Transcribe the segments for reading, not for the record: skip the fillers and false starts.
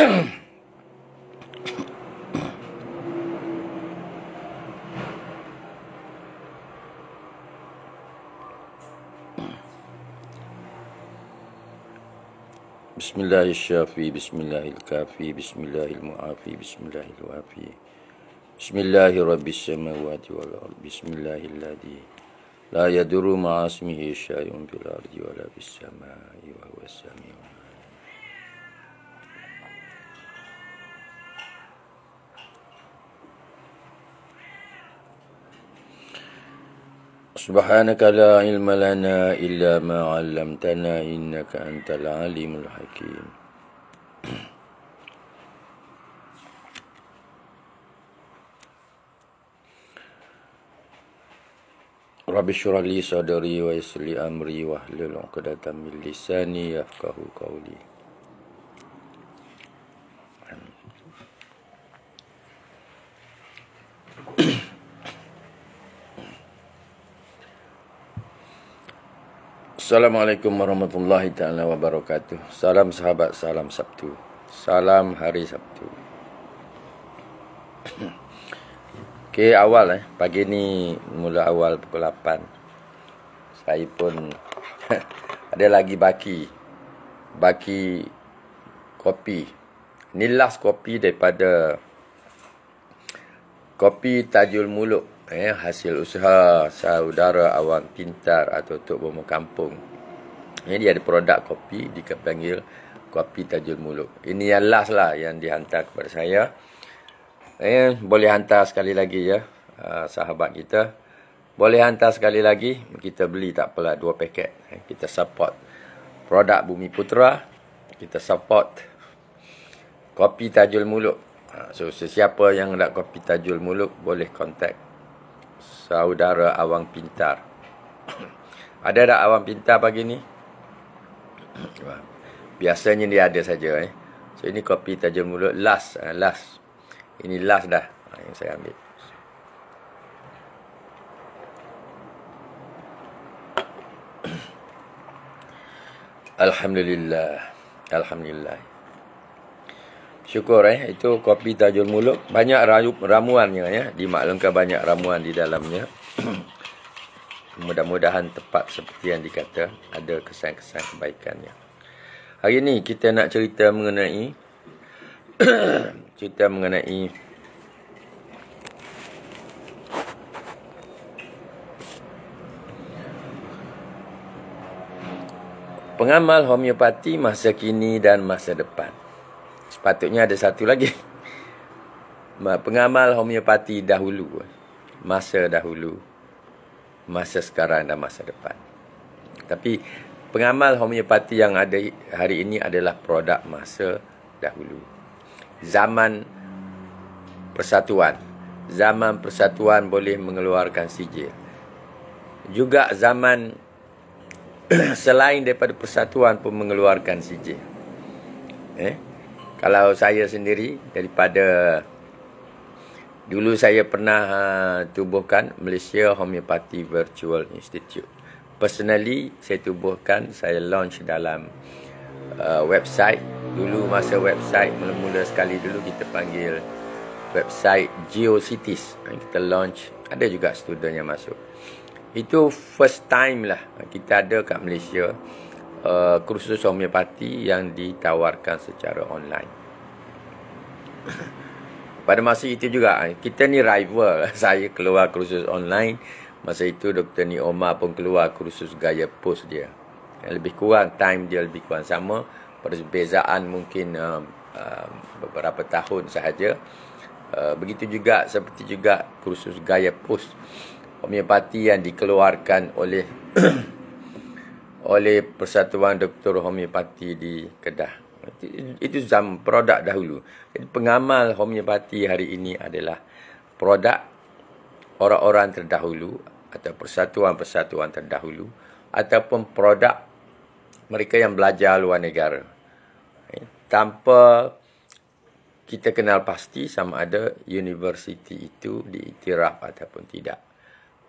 Bismillahirrahmanirrahim. Bismillahirrahmanirrahim. Bismillahirrahmanirrahim. Bismillahirrahmanirrahim. Bismillahirrahmanirrahim. wal ard. Bismillahilladzi la yadurru ma'a ismihi syai'un fil ardi wa la fis samai wa huwas samiul. Subhanaka la ilma lana illa ma 'allamtana innaka antal alimul hakim. Rabbi shrah li sadri wa yassir li amri wahlul 'uqdatam min lisani yafqahu qawli. Assalamualaikum warahmatullahi ta'ala wabarakatuh. Salam sahabat, salam Sabtu. Salam hari Sabtu. Okey, awal pagi ni mula awal pukul 8. Saya pun ada lagi baki kopi. Ni last kopi daripada kopi Tajul Muluk. Hasil usaha saudara Awang Pintar atau Tok Bomo Kampung. Ini dia ada produk kopi dipanggil kopi Tajul Muluk. Ini yang last lah yang dihantar kepada saya. Boleh hantar sekali lagi ya, sahabat kita. Boleh hantar sekali lagi. Kita beli tak apalah 2 paket. Kita support produk Bumi Putra. Kita support kopi Tajul Muluk. So sesiapa yang nak kopi Tajul Muluk boleh contact saudara Awang Pintar. Ada tak Awang Pintar pagi ni? Biasanya dia ada saja. So ini kopi Tajul Muluk last. Ini last dah yang saya ambil. Alhamdulillah. Alhamdulillah. Syukur itu kopi Tajul Muluk. Banyak ramuannya ya. Dimaklumkan banyak ramuan di dalamnya. Mudah-mudahan tepat seperti yang dikata. Ada kesan-kesan kebaikannya. Hari ini kita nak cerita mengenai pengamal homeopati masa kini dan masa depan. Sepatutnya ada satu lagi. Pengamal homeopati dahulu. Masa dahulu. Masa sekarang dan masa depan. Tapi pengamal homeopati yang ada hari ini adalah produk masa dahulu. Zaman persatuan. Zaman persatuan boleh mengeluarkan sijil. Juga zaman selain daripada persatuan pun mengeluarkan sijil. Kalau saya sendiri, daripada dulu saya pernah tubuhkan Malaysia Homeopathy Virtual Institute. Personally, saya tubuhkan, saya launch dalam website. Dulu masa website, mula-mula sekali dulu kita panggil website GeoCities. Kita launch, ada juga student yang masuk. Itu first time lah kita ada kat Malaysia kursus homeopati yang ditawarkan secara online. Pada masa itu juga kita ni rival. Saya keluar kursus online. Masa itu Dr. Ni Omar pun keluar kursus gaya post dia. Lebih kurang time dia lebih kurang sama. Perbezaan mungkin beberapa tahun sahaja. Begitu juga seperti juga kursus gaya post homeopati yang dikeluarkan oleh oleh Persatuan Doktor Homeopati di Kedah. Itu zaman produk dahulu. Jadi pengamal homeopati hari ini adalah produk orang-orang terdahulu atau persatuan-persatuan terdahulu ataupun produk mereka yang belajar luar negara. Tanpa kita kenal pasti sama ada universiti itu diiktiraf ataupun tidak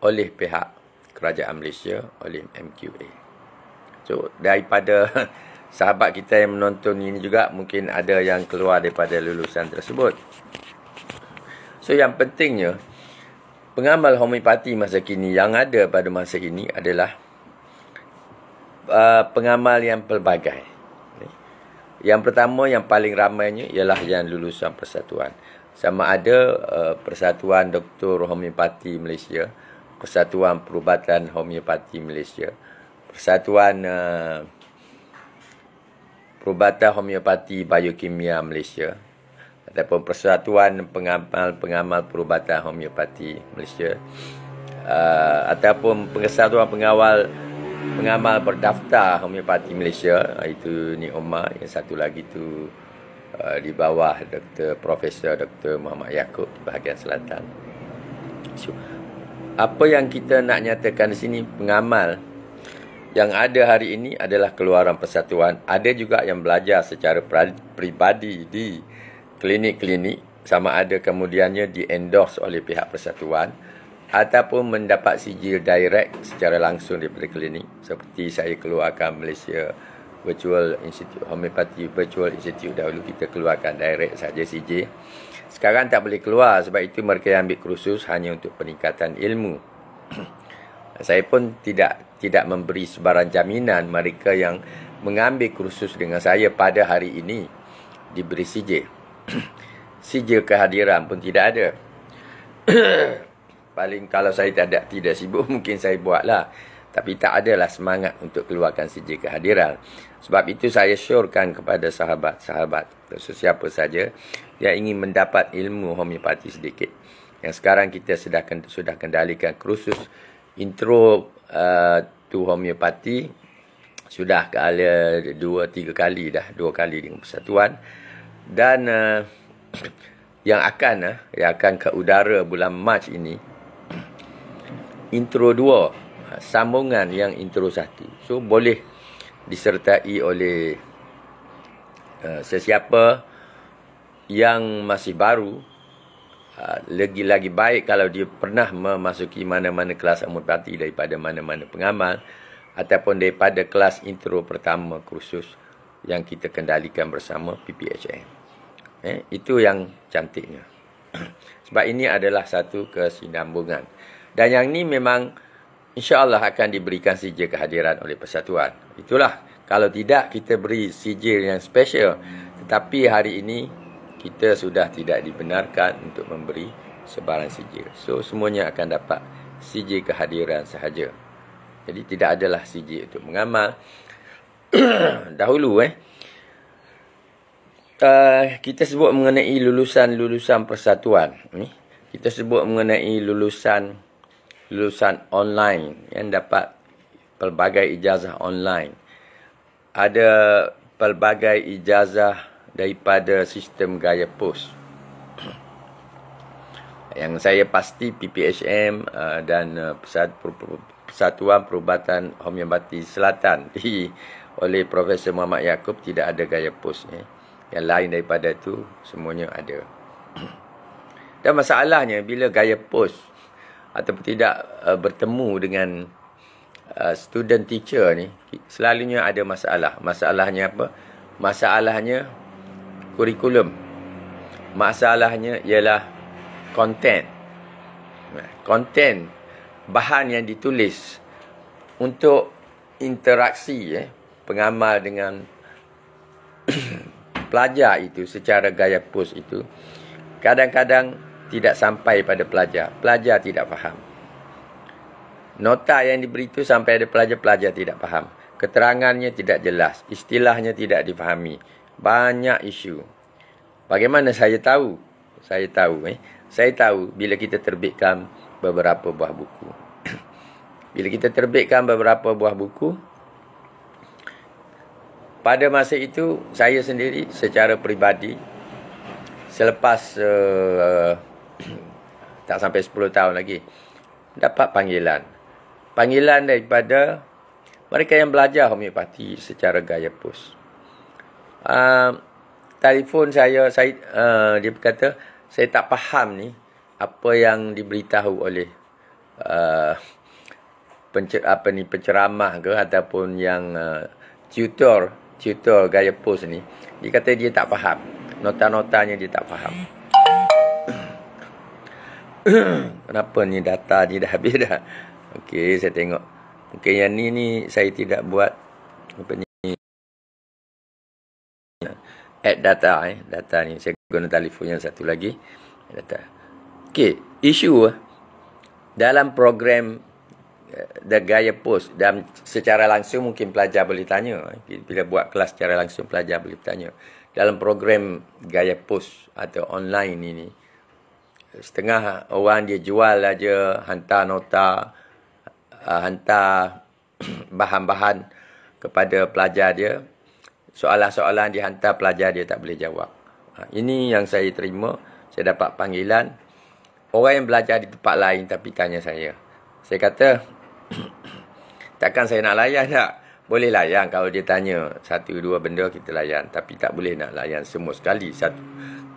oleh pihak Kerajaan Malaysia, oleh MQA. So, daripada sahabat kita yang menonton ini juga mungkin ada yang keluar daripada lulusan tersebut. So yang pentingnya, pengamal homeopati masa kini yang ada pada masa ini adalah pengamal yang pelbagai. Yang pertama, yang paling ramainya ialah yang lulusan persatuan. Sama ada Persatuan Doktor Homeopati Malaysia, Persatuan Perubatan Homeopati Malaysia, Persatuan Perubatan Homeopati Biokimia Malaysia, ataupun Persatuan Pengamal Perubatan Homeopati Malaysia, ataupun Persatuan Pengamal Berdaftar Homeopati Malaysia, itu ni Omar. Yang satu lagi tu di bawah Profesor Dr. Muhammad Yaakob di bahagian selatan. So, apa yang kita nak nyatakan di sini, pengamal yang ada hari ini adalah keluaran persatuan. Ada juga yang belajar secara peribadi di klinik-klinik, sama ada kemudiannya di-endorse oleh pihak persatuan, ataupun mendapat sijil direct secara langsung daripada klinik. Seperti saya keluarkan Malaysia Virtual Institute Homeopati Virtual Institute, dahulu kita keluarkan direct saja sijil. Sekarang tak boleh keluar, sebab itu mereka yang ambil kursus hanya untuk peningkatan ilmu. Saya pun tidak memberi sebarang jaminan mereka yang mengambil kursus dengan saya pada hari ini diberi sijil. Sijil kehadiran pun tidak ada. Paling kalau saya tidak sibuk, mungkin saya buatlah. Tapi tak adalah semangat untuk keluarkan sijil kehadiran. Sebab itu saya syorkan kepada sahabat-sahabat, sesiapa saja yang ingin mendapat ilmu homeopati sedikit. Yang sekarang kita sudah kendalikan kursus intro to homeopati. Sudah 2-3 kali dah. 2 kali dengan persatuan. Dan yang akan ke udara bulan Mac ini, intro 2, sambungan yang intro 1. So boleh disertai oleh sesiapa yang masih baru. Lagi-lagi baik kalau dia pernah memasuki mana-mana kelas homeopati daripada mana-mana pengamal, ataupun daripada kelas intro pertama kursus yang kita kendalikan bersama PPHM. Itu yang cantiknya. Sebab ini adalah satu kesinambungan. Dan yang ni memang insya-Allah akan diberikan sijil kehadiran oleh persatuan. Itulah, kalau tidak kita beri sijil yang special. Tetapi hari ini kita sudah tidak dibenarkan untuk memberi sebarang sijil. So semuanya akan dapat sijil kehadiran sahaja. Jadi tidak adalah sijil untuk mengamal. Dahulu kita sebut mengenai lulusan persatuan. Kita sebut mengenai lulusan online yang dapat pelbagai ijazah online. Ada pelbagai ijazah daripada sistem gaya pos. Yang saya pasti PPHM dan Persatuan Perubatan Homeopati Selatan oleh Profesor Muhammad Yaakob tidak ada gaya pos. Yang lain daripada itu semuanya ada. Dan masalahnya bila gaya pos ataupun tidak bertemu dengan student teacher ni, selalunya ada masalah. Masalahnya apa? Masalahnya kurikulum. Masalahnya ialah konten. Konten, bahan yang ditulis untuk interaksi pengamal dengan pelajar itu secara gaya pos itu, kadang-kadang tidak sampai pada pelajar. Pelajar tidak faham. Nota yang diberi itu sampai ada pelajar tidak faham. Keterangannya tidak jelas. Istilahnya tidak difahami. Banyak isu. Bagaimana saya tahu? Saya tahu bila kita terbitkan beberapa buah buku. Bila kita terbitkan beberapa buah buku, pada masa itu saya sendiri secara peribadi, selepas tak sampai 10 tahun lagi, dapat panggilan daripada mereka yang belajar homeopati secara gaya pos. Telefon saya dia berkata, saya tak faham ni apa yang diberitahu oleh penceramah ke ataupun yang tutor tutor gaya post ni, dia kata dia tak faham. Nota-notanya dia tak faham. Kenapa ni data ni dah habis dah? Okey, saya tengok. Mungkin yang ni saya tidak buat apa ni, add data data ni saya guna telefon yang satu lagi data. Okey, isu dalam program The Gaya Post, dan secara langsung mungkin pelajar boleh tanya. Bila buat kelas secara langsung, pelajar boleh tanya. Dalam program Gaya Post atau online ini, setengah orang dia jual aja, hantar nota, hantar bahan-bahan kepada pelajar dia. Soalan-soalan dihantar, pelajar dia tak boleh jawab. Ini yang saya terima. Saya dapat panggilan orang yang belajar di tempat lain tapi tanya saya. Saya kata, takkan saya nak layan tak? Boleh layan kalau dia tanya satu dua benda, kita layan. Tapi tak boleh nak layan semua sekali, satu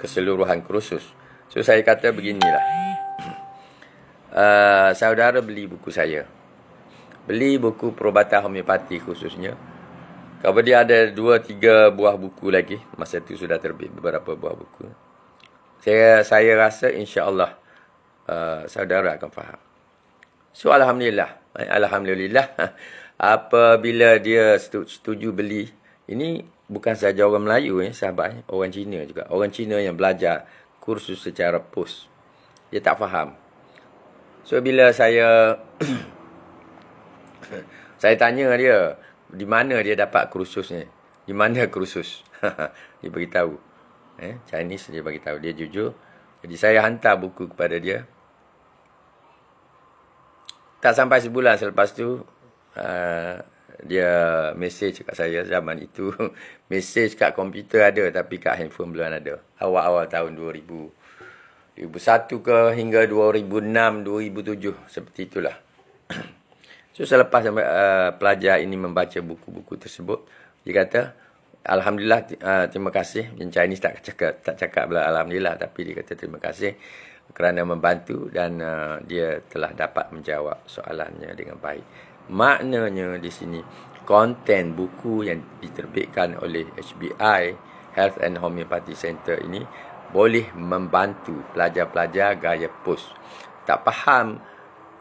keseluruhan kursus. So saya kata beginilah. Saudara beli buku saya. Beli buku perubatan homeopati khususnya. Kalau dia ada 2-3 buah buku lagi. Masa itu sudah terbit beberapa buah buku. Saya rasa insya-Allah saudara akan faham. So Alhamdulillah. Apabila dia setuju beli. Ini bukan sahaja orang Melayu sahabat. Orang Cina juga. Orang Cina yang belajar kursus secara post. Dia tak faham. So bila saya saya tanya dia, di mana dia dapat kursus ni? Di mana kursus? Dia beritahu. Chinese dia beritahu. Dia jujur. Jadi saya hantar buku kepada dia. Tak sampai sebulan selepas tu, dia mesej kat saya. Zaman itu mesej kat komputer ada, tapi kat handphone belum ada. Awal-awal tahun 2001 ke hingga 2006, 2007. Seperti itulah. So selepas pelajar ini membaca buku-buku tersebut, dia kata, Alhamdulillah, terima kasih. Yang Chinese tak cakap pula Alhamdulillah, tapi dia kata terima kasih kerana membantu dan dia telah dapat menjawab soalannya dengan baik. Maknanya di sini, konten buku yang diterbitkan oleh HBI, Health and Homeopathy Center ini, boleh membantu pelajar-pelajar gaya post. Tak faham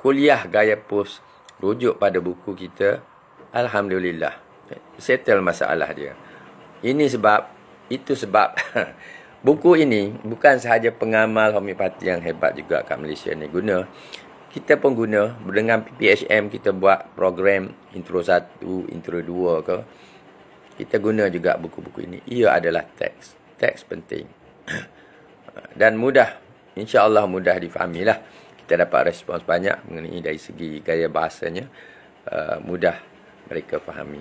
kuliah gaya post, rujuk pada buku kita, Alhamdulillah, settle masalah dia. Ini sebab, itu sebab buku ini bukan sahaja pengamal homeopati yang hebat juga kat Malaysia ni guna. Kita pun guna. Dengan PPHM kita buat program intro 1, intro 2 ke. Kita guna juga buku-buku ini. Ia adalah teks. Teks penting. Dan mudah. InsyaAllah mudah difahamilah. Kita dapat respons banyak mengenai dari segi gaya bahasanya. Mudah mereka fahami.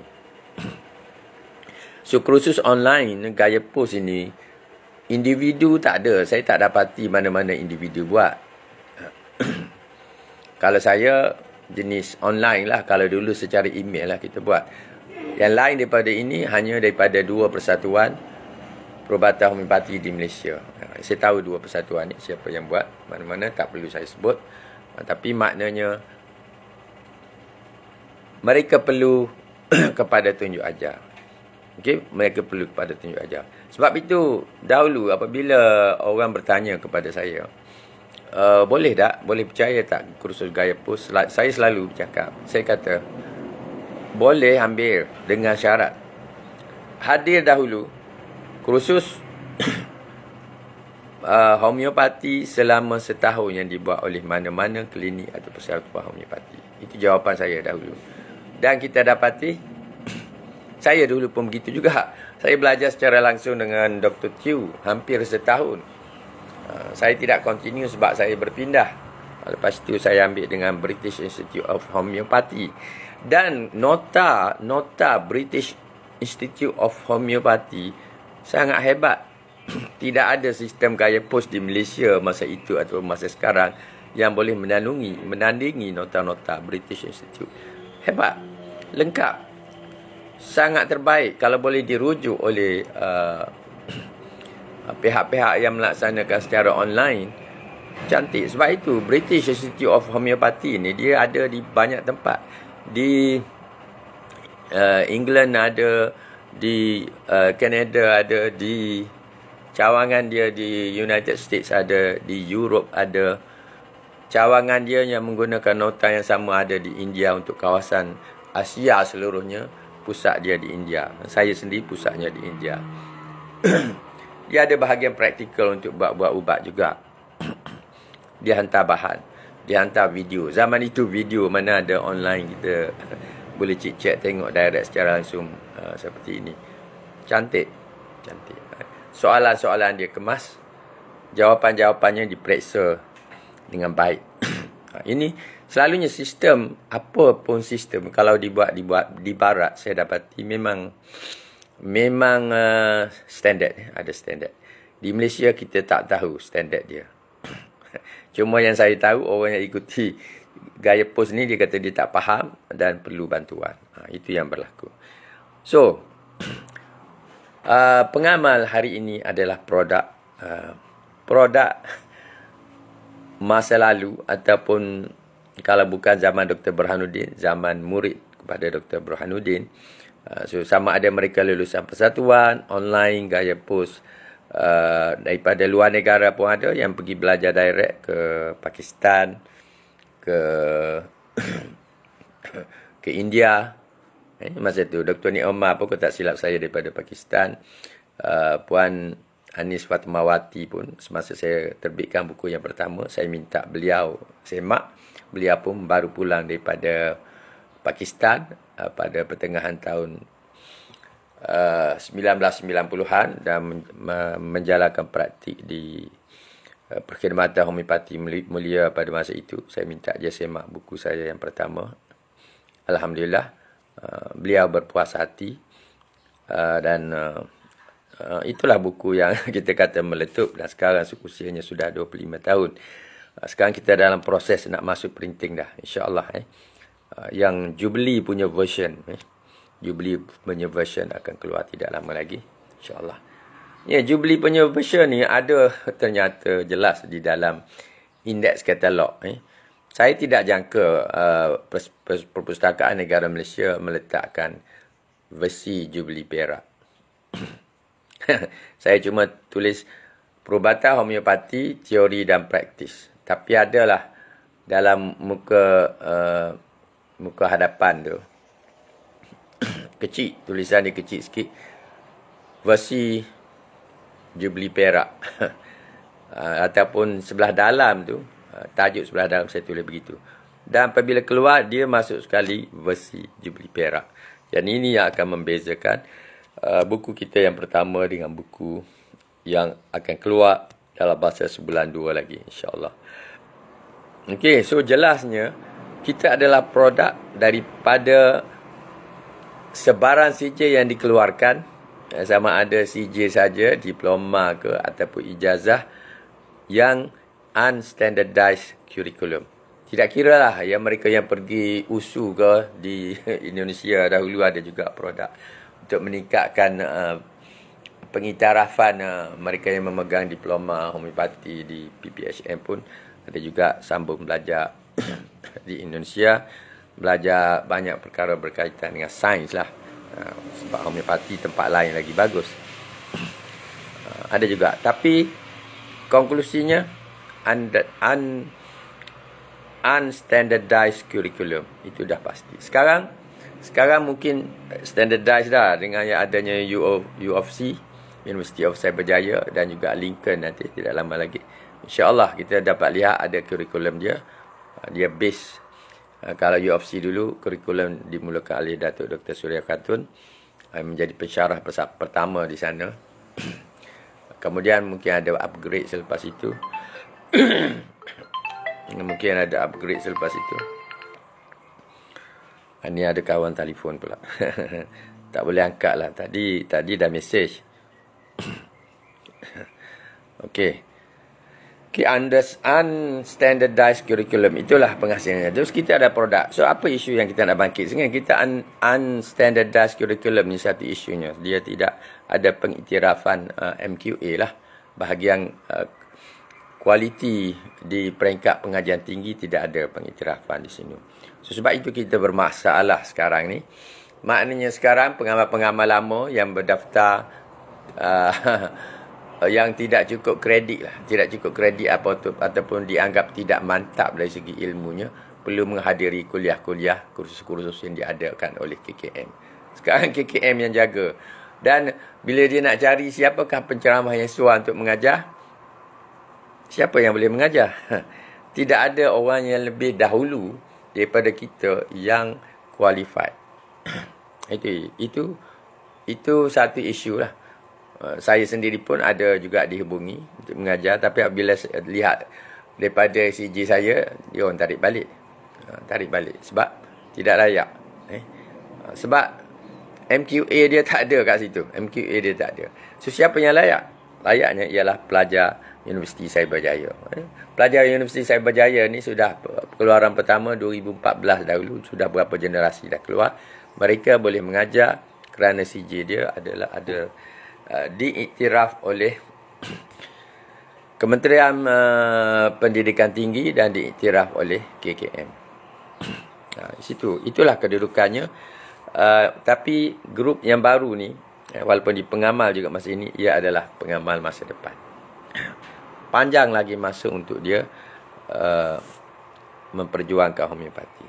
So kursus online gaya post ini, individu tak ada. Saya tak dapati mana-mana individu buat. Kalau saya jenis online lah. Kalau dulu secara email lah kita buat. Yang lain daripada ini hanya daripada 2 persatuan perubatan homeopati di Malaysia. Saya tahu 2 persatuan ni siapa yang buat. Mana-mana tak perlu saya sebut. Tapi maknanya mereka perlu kepada tunjuk ajar. Okay? Mereka perlu kepada tunjuk ajar. Sebab itu, dahulu apabila orang bertanya kepada saya, boleh tak? Boleh percaya tak kursus gaya post? Saya selalu bercakap. Saya kata, boleh ambil dengan syarat. Hadir dahulu kursus homeopati selama setahun yang dibuat oleh mana-mana klinik atau persatuan homeopati. Itu jawapan saya dahulu. Dan kita dapati, saya dulu pun begitu juga. Saya belajar secara langsung dengan Dr. Tiu hampir setahun. Saya tidak continue sebab saya berpindah. Lepas itu saya ambil dengan British Institute of Homeopathy. Dan nota British Institute of Homeopathy sangat hebat. Tidak ada sistem gaya post di Malaysia masa itu atau masa sekarang yang boleh menandingi nota-nota British Institute. Hebat, lengkap. Sangat terbaik kalau boleh dirujuk oleh pihak-pihak yang melaksanakan secara online. Cantik. Sebab itu British Institute of Homeopathy ni dia ada di banyak tempat. Di England ada, di Canada ada, di cawangan dia di United States ada, di Europe ada. Cawangan dia yang menggunakan nota yang sama ada di India untuk kawasan Asia seluruhnya. Pusat dia di India. Saya sendiri pusatnya di India. Dia ada bahagian praktikal untuk buat ubat juga. Dia hantar bahan. Dia hantar video. Zaman itu video, mana ada online kita boleh chat tengok direct secara langsung seperti ini. Cantik. Cantik. Soalan-soalan dia kemas. Jawapan-jawapannya diperiksa dengan baik. Ini selalunya sistem, apa pun sistem, kalau dibuat di barat, saya dapati memang standard, ada standard. Di Malaysia kita tak tahu standard dia. Cuma yang saya tahu, orang yang ikuti gaya pos ni, dia kata dia tak faham dan perlu bantuan. Itu yang berlaku. So, pengamal hari ini adalah produk masa lalu, ataupun kalau bukan zaman Dr. Burhanuddin, zaman murid kepada Dr. Burhanuddin. So, sama ada mereka lulusan persatuan, online, gaya pos, daripada luar negara pun ada yang pergi belajar direct ke Pakistan, ke India. Masa tu Dr. Nik Omar pun, kalau tak silap saya, daripada Pakistan. Puan Anis Fatmawati pun, semasa saya terbitkan buku yang pertama, saya minta beliau semak. Beliau pun baru pulang daripada Pakistan pada pertengahan tahun 1990-an dan menjalankan praktik di Perkhidmatan Homeopati Mulia pada masa itu. Saya minta dia semak buku saya yang pertama. Alhamdulillah, beliau berpuas hati dan itulah buku yang kita kata meletup, dan sekarang usianya sudah 25 tahun. Sekarang kita dalam proses nak masuk printing dah, insya-Allah. Yang Jubilee punya version, Jubilee punya version akan keluar tidak lama lagi, insya-Allah. Ya, Jubilee punya version ni ada ternyata jelas di dalam indeks katalog. Saya tidak jangka Perpustakaan Negara Malaysia meletakkan versi Jubilee Perak. Saya cuma tulis perubatan homeopati, teori dan praktis. Tapi adalah dalam muka hadapan tu, kecil, tulisan dia kecil sikit, versi Jubilee Perak. Ataupun sebelah dalam tu, tajuk sebelah dalam saya tulis begitu. Dan apabila keluar, dia masuk sekali versi Jubilee Perak. Dan ini yang akan membezakan buku kita yang pertama dengan buku yang akan keluar dalam masa sebulan dua lagi, insya-Allah. Okey, so jelasnya kita adalah produk daripada sebaran CJ yang dikeluarkan, sama ada CJ saja, diploma ke ataupun ijazah, yang unstandardized curriculum. Tidak kira lah yang mereka yang pergi USU ke di Indonesia dahulu, ada juga produk untuk meningkatkan pengiktirafan mereka yang memegang diploma homeopati di PPHM pun ada juga sambung belajar di Indonesia, belajar banyak perkara berkaitan dengan sains lah, sebab homeopati tempat lain lagi bagus. Ada juga, tapi konklusinya unstandardized curriculum itu dah pasti. Sekarang mungkin standardized dah dengan yang adanya U of C, University of Cyberjaya, dan juga Lincoln nanti tidak lama lagi. InsyaAllah kita dapat lihat ada kurikulum dia. Dia base. Kalau U of C dulu, kurikulum dimulakan oleh Datuk Dr. Surya Khatun, menjadi pensyarah pertama di sana. Kemudian mungkin ada upgrade selepas itu. Mungkin ada upgrade selepas itu. Ini ada kawan telefon pula. Tak boleh angkat lah. Tadi dah mesej. Okey. Unstandardized curriculum, itulah penghasilannya. Terus kita ada produk. So apa isu yang kita nak bangkit? Sebenarnya kita unstandardized curriculum ni satu isunya. Dia tidak ada pengiktirafan MQA lah. Bahagian kualiti di peringkat pengajian tinggi tidak ada pengiktirafan di sini. So, sebab itu kita bermasalah sekarang ni. Maknanya sekarang pengamal-pengamal lama yang berdaftar yang tidak cukup kredit lah, tidak cukup kredit ataupun dianggap tidak mantap dari segi ilmunya, perlu menghadiri kuliah-kuliah, kursus-kursus yang diadakan oleh KKM. Sekarang KKM yang jaga. Dan bila dia nak cari siapakah penceramah yang sesuai untuk mengajar, siapa yang boleh mengajar? Tidak ada orang yang lebih dahulu daripada kita yang qualified. Itu satu isu lah. Saya sendiri pun ada juga dihubungi untuk mengajar, tapi apabila lihat daripada CJ saya, dia orang tarik balik. Sebab tidak layak. Sebab MQA dia tak ada kat situ. MQA dia tak ada. So siapa yang layak? Layaknya ialah pelajar Universiti Cyberjaya. Pelajar Universiti Cyberjaya ni sudah keluaran pertama 2014 dahulu, sudah berapa generasi dah keluar. Mereka boleh mengajar kerana CJ dia ada diiktiraf oleh Kementerian Pendidikan Tinggi dan diiktiraf oleh KKM. Itulah kedudukannya. Tapi grup yang baru ni, walaupun di pengamal juga masa ini, ia adalah pengamal masa depan. Panjang lagi masa untuk dia memperjuangkan homeopati.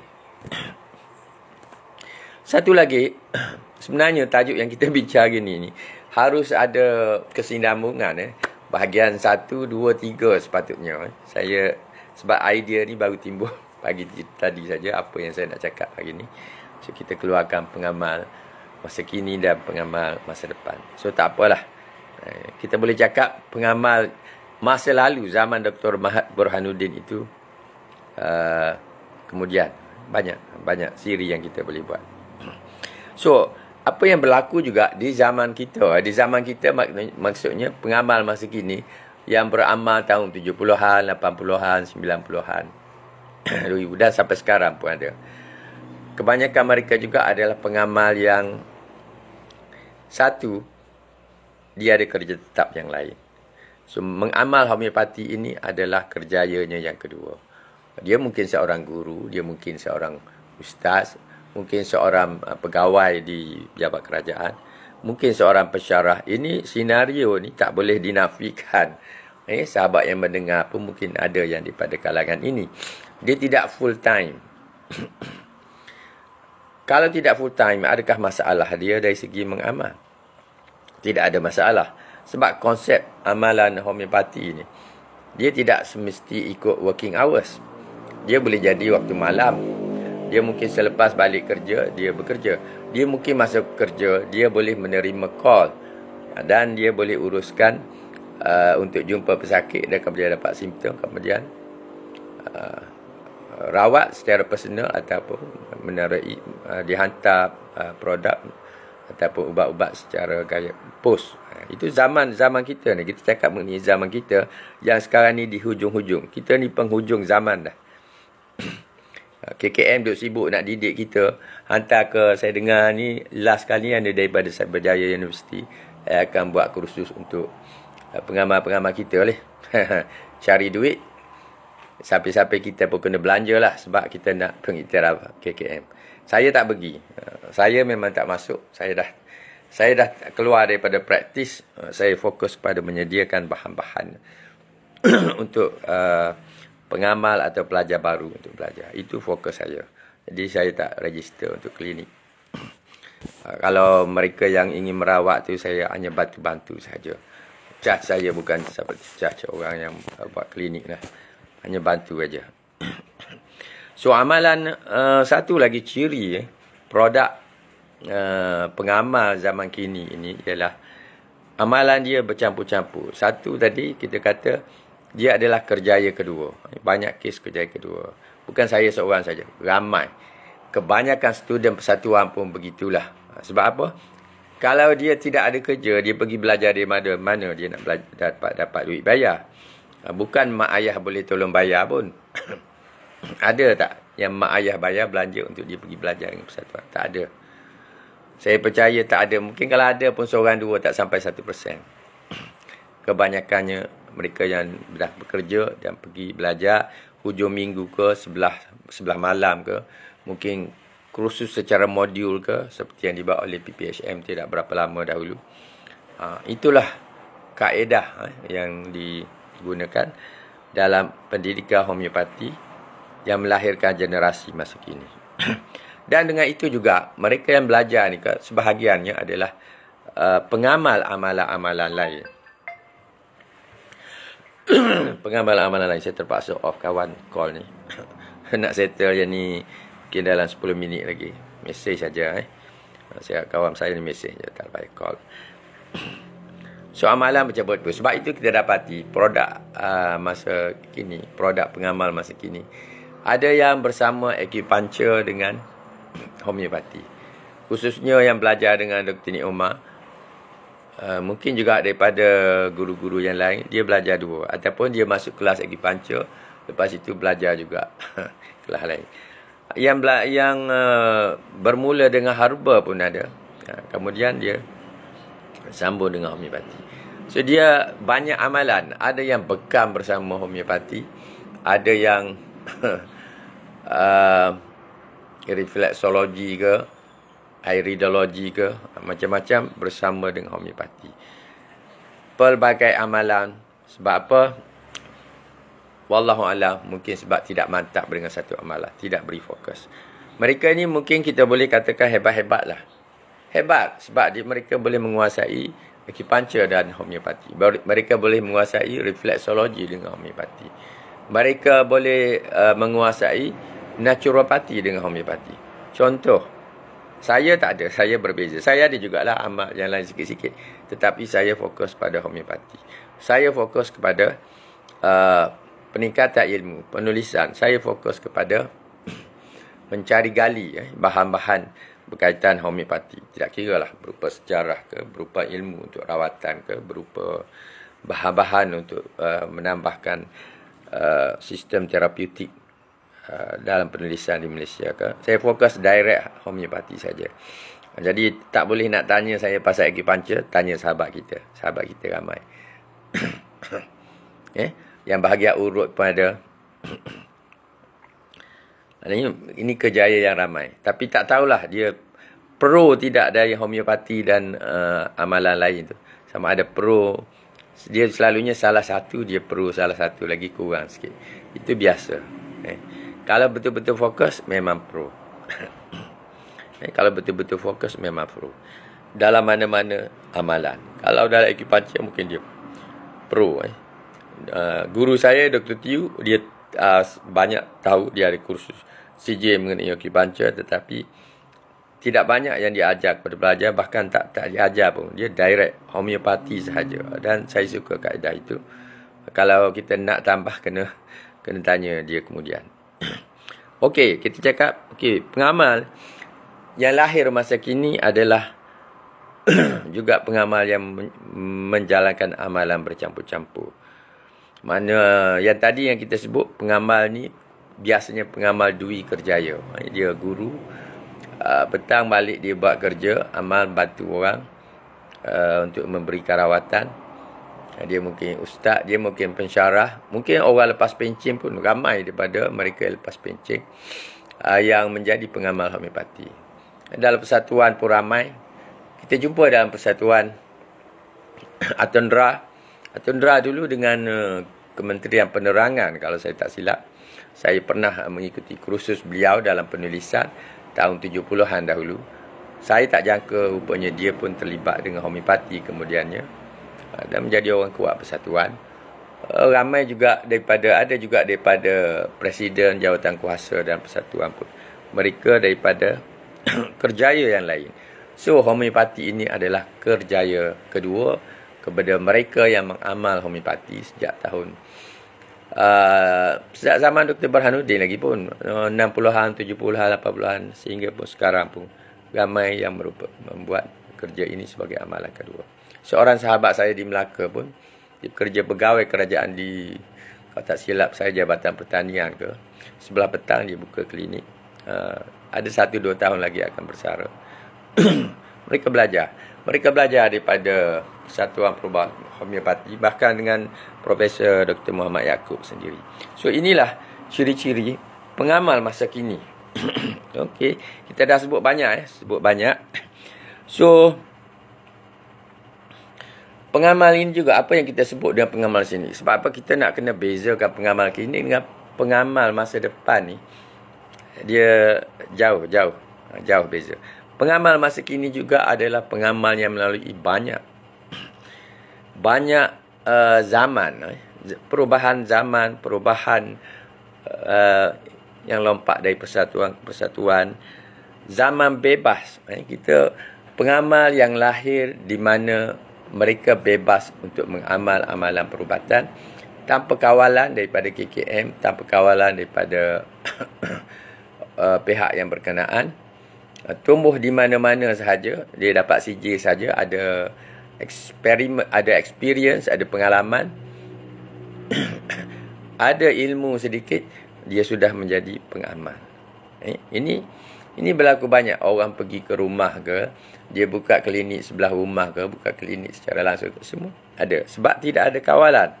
Satu lagi, sebenarnya tajuk yang kita bincang hari ni harus ada kesinambungan. Bahagian 1, 2, 3 sepatutnya. Sebab idea ni baru timbul pagi tadi saja, apa yang saya nak cakap hari ni. So, kita keluarkan pengamal masa kini dan pengamal masa depan. So, tak apalah. Kita boleh cakap pengamal masa lalu, zaman Dr. Mahat Burhanuddin itu, kemudian banyak siri yang kita boleh buat. So, apa yang berlaku juga di zaman kita. Di zaman kita maksudnya pengamal masa kini yang beramal tahun 70-an, 80-an, 90-an, 2000 dan sampai sekarang pun ada. Kebanyakan mereka juga adalah pengamal yang satu, dia ada kerja tetap yang lain. So, mengamal homeopati ini adalah kerjayanya yang kedua. Dia mungkin seorang guru, dia mungkin seorang ustaz, mungkin seorang pegawai di pejabat kerajaan, mungkin seorang pensyarah. Ini senario ni tak boleh dinafikan. Sahabat yang mendengar pun mungkin ada yang daripada kalangan ini. Dia tidak full time. Kalau tidak full time, adakah masalah dia dari segi mengamal? Tidak ada masalah. Sebab konsep amalan homeopati ni, dia tidak semesti ikut working hours. Dia boleh jadi waktu malam. Dia mungkin selepas balik kerja, dia bekerja. Dia mungkin masa kerja, dia boleh menerima call. Dan dia boleh uruskan untuk jumpa pesakit dan kemudian dapat simptom. Kemudian rawat secara personal ataupun menerai, dihantar produk ataupun ubat-ubat secara gaya pos. Itu zaman kita ni. Kita cakap mengenai zaman kita yang sekarang ni di hujung-hujung. Kita ni penghujung zaman dah. KKM duk sibuk nak didik kita. Hantar ke, saya dengar ni last kali ada daripada Cyberjaya University akan buat kursus untuk pengamal-pengamal kita boleh cari duit. Sampai-sampai kita pun kena belanja lah sebab kita nak pengiktiraf KKM. Saya tak pergi. Saya memang tak masuk. Saya dah keluar daripada praktis. Saya fokus pada menyediakan bahan-bahan untuk pengamal atau pelajar baru untuk belajar. Itu fokus saya. Jadi saya tak register untuk klinik. Kalau mereka yang ingin merawat tu, saya hanya bantu-bantu saja. Charge saya bukan seperti charge orang yang buat klinik lah. Hanya bantu saja. So amalan satu lagi ciri produk pengamal zaman kini ini ialah amalan dia bercampur-campur. Satu tadi kita kata dia adalah kerjaya kedua. Banyak kes kerjaya kedua. Bukan saya seorang saja. Ramai. Kebanyakan student persatuan pun begitulah. Sebab apa? Kalau dia tidak ada kerja, dia pergi belajar di mana dia nak dapat duit bayar. Bukan mak ayah boleh tolong bayar pun. Ada tak yang mak ayah bayar belanja untuk dia pergi belajar dengan persatuan? Tak ada. Saya percaya tak ada. Mungkin kalau ada pun seorang dua, tak sampai 1%. Kebanyakannya mereka yang dah bekerja dan pergi belajar hujung minggu ke sebelah malam ke, mungkin kursus secara modul ke, seperti yang dibawa oleh PPHM tidak berapa lama dahulu. Itulah kaedah yang digunakan dalam pendidikan homeopati yang melahirkan generasi masa kini. Dan dengan itu juga, mereka yang belajar ni sebahagiannya adalah pengamal amalan-amalan lain. Pengamal amalan lain. Saya terpaksa off kawan call ni. Nak settle yang ni mungkin dalam 10 minit lagi. Mesej saja. Saya kawan saya ni mesej je, tak payah call. So amalan macam apa? Sebab itu kita dapati produk masa kini, produk pengamal masa kini, ada yang bersama acupuncture dengan homeopati. Khususnya yang belajar dengan Dr. Nik Omar, mungkin juga daripada guru-guru yang lain, dia belajar dua. Ataupun dia masuk kelas acupuncture, lepas itu belajar juga kelas lain. Yang bermula dengan herba pun ada. Kemudian dia sambung dengan homeopati. So dia banyak amalan. Ada yang bekam bersama homeopati, ada yang refleksologi ke, iridologi ke, macam-macam bersama dengan homeopati. Pelbagai amalan. Sebab apa? Wallahualam, mungkin sebab tidak mantap dengan satu amalan, tidak beri fokus. Mereka ni mungkin kita boleh katakan hebat-hebat lah. Hebat sebab mereka boleh menguasai acupuncture dan homeopati. Mereka boleh menguasai refleksologi dengan homeopati. Mereka boleh menguasai naturopati dengan homeopati. Contoh, saya tak ada, saya berbeza. Saya ada jugalah amal yang lain sikit-sikit, tetapi saya fokus pada homeopati. Saya fokus kepada peningkatan ilmu, penulisan. Saya fokus kepada mencari gali bahan-bahan berkaitan homeopati. Tidak kira lah berupa sejarah ke, berupa ilmu untuk rawatan ke, berupa bahan-bahan untuk menambahkan sistem terapeutik dalam penulisan di Malaysia ke. Saya fokus direct homeopati saja. Jadi tak boleh nak tanya saya pasal acupuncture, tanya sahabat kita. Sahabat kita ramai. Yang bahagian urut pun ada. Ini kejayaan yang ramai. Tapi tak tahulah dia pro tidak dari homeopati dan amalan lain tu. Sama ada pro, dia selalunya salah satu, dia pro salah satu, lagi kurang sikit. Itu biasa. Kalau betul-betul fokus, memang pro. Kalau betul-betul fokus, memang pro. Dalam mana-mana amalan. Kalau dalam acupuncture, mungkin dia pro. Guru saya, Dr. Tiu, dia banyak tahu, dia ada kursus CJ mengenai acupuncture, tetapi tidak banyak yang dia ajar kepada pelajar, bahkan tak diajar pun. Dia direct homeopati sahaja. Dan saya suka kaedah itu. Kalau kita nak tambah, kena tanya dia kemudian. Okey, kita cakap, pengamal yang lahir masa kini adalah juga pengamal yang menjalankan amalan bercampur-campur. Mana yang tadi yang kita sebut, pengamal ni biasanya pengamal dui kerjaya. Dia guru, petang balik dia buat kerja, amal bantu orang untuk memberikan rawatan. Dia mungkin ustaz, dia mungkin pensyarah, mungkin orang lepas pencen pun ramai daripada mereka lepas pencen yang menjadi pengamal homeopati. Dalam persatuan pun ramai. Kita jumpa dalam persatuan Atundra. Atundra dulu dengan Kementerian Penerangan, kalau saya tak silap. Saya pernah mengikuti kursus beliau dalam penulisan tahun 70-an dahulu. Saya tak jangka rupanya dia pun terlibat dengan homeopati kemudiannya. Dan menjadi orang kuat persatuan. Ramai juga ada juga daripada Presiden Jawatan Kuasa dan Persatuan pun. Mereka daripada kerjaya yang lain. So homeopati ini adalah kerjaya kedua kepada mereka yang mengamal homeopati sejak tahun sejak zaman Dr. Burhanuddin lagi pun, 60-an, 70-an, 80-an sehingga pun sekarang pun ramai yang membuat kerja ini sebagai amalan kedua. Seorang sahabat saya di Melaka pun, dia kerja pegawai kerajaan di, kalau tak silap saya, Jabatan Pertanian ke. Sebelah petang dia buka klinik. Ada 1-2 tahun lagi akan bersara. Mereka belajar daripada Persatuan Perubahan Homeopati, bahkan dengan Profesor Dr. Muhammad Yaakob sendiri. So inilah ciri-ciri pengamal masa kini. Okey, kita dah sebut banyak sebut banyak. So pengamal ini juga apa yang kita sebut dengan pengamal sini. Sebab apa kita nak kena bezakan pengamal kini dengan pengamal masa depan ni. Dia jauh beza. Pengamal masa kini juga adalah pengamal yang melalui banyak zaman, perubahan zaman, perubahan yang lompat dari persatuan ke persatuan, zaman bebas. Kita pengamal yang lahir di mana mereka bebas untuk mengamal amalan perubatan tanpa kawalan daripada KKM, tanpa kawalan daripada pihak yang berkenaan. Tumbuh di mana-mana sahaja, dia dapat CJ saja, ada eksperimen, ada experience, ada pengalaman, ada ilmu sedikit, dia sudah menjadi pengamal. Ini berlaku banyak. Orang pergi ke rumah ke, dia buka klinik sebelah rumah ke, buka klinik secara langsung ke, semua ada. Sebab tidak ada kawalan.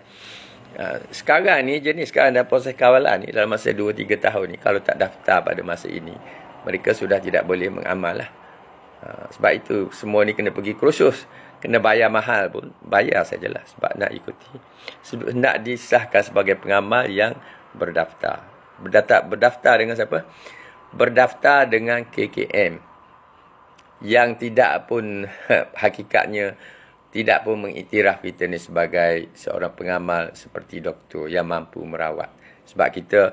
Sekarang ni, jenis sekarang dah proses kawalan ni, dalam masa 2-3 tahun ni, kalau tak daftar pada masa ini, mereka sudah tidak boleh mengamal lah. Sebab itu, semua ni kena pergi kursus. Kena bayar mahal pun, bayar sajalah sebab nak ikuti. Nak disahkan sebagai pengamal yang berdaftar. Berdaftar dengan siapa? Berdaftar dengan KKM. Yang tidak pun hakikatnya tidak pun mengiktiraf kita ni sebagai seorang pengamal seperti doktor yang mampu merawat. Sebab kita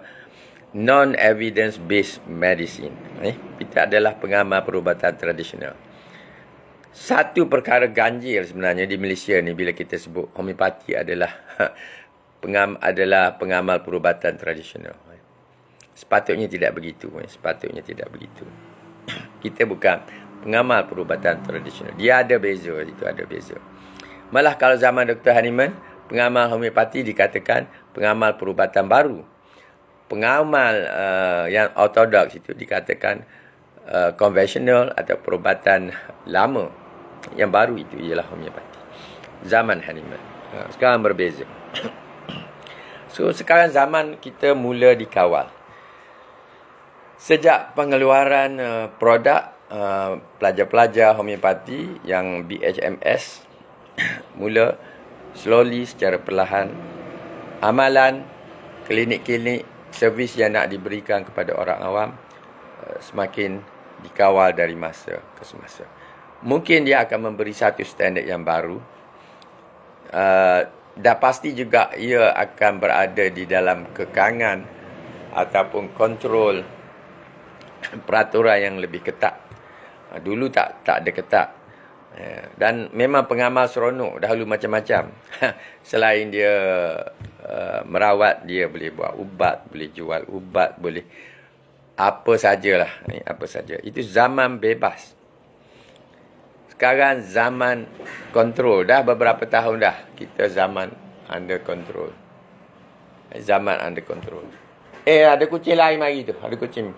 non-evidence based medicine. Kita adalah pengamal perubatan tradisional. Satu perkara ganjil sebenarnya di Malaysia ni bila kita sebut homeopati adalah pengamal perubatan tradisional. Sepatutnya tidak begitu. Kita bukan pengamal perubatan tradisional. Dia ada beza, itu ada beza. Malah kalau zaman Dr. Hahnemann, pengamal homeopati dikatakan pengamal perubatan baru. Pengamal yang ortodoks itu dikatakan konvensional atau perubatan lama. Yang baru itu ialah homeopati. Zaman Hahnemann. Sekarang berbeza. So sekarang zaman kita mula dikawal. Sejak pengeluaran produk pelajar-pelajar homeopati yang BHMS, mula slowly secara perlahan amalan klinik-klinik servis yang nak diberikan kepada orang awam semakin dikawal dari masa ke semasa. Mungkin dia akan memberi satu standard yang baru. Dah pasti juga ia akan berada di dalam kekangan ataupun kontrol peraturan yang lebih ketat. Dulu tak ada ketat. Dan memang pengamal seronok dahulu macam-macam. Selain dia merawat, dia boleh buat ubat, boleh jual ubat, boleh apa sajalah, apa saja. Itu zaman bebas. Sekarang zaman kontrol. Dah beberapa tahun dah kita zaman under control. Zaman under control. Ada kucing lain mari tu. Ada kucing.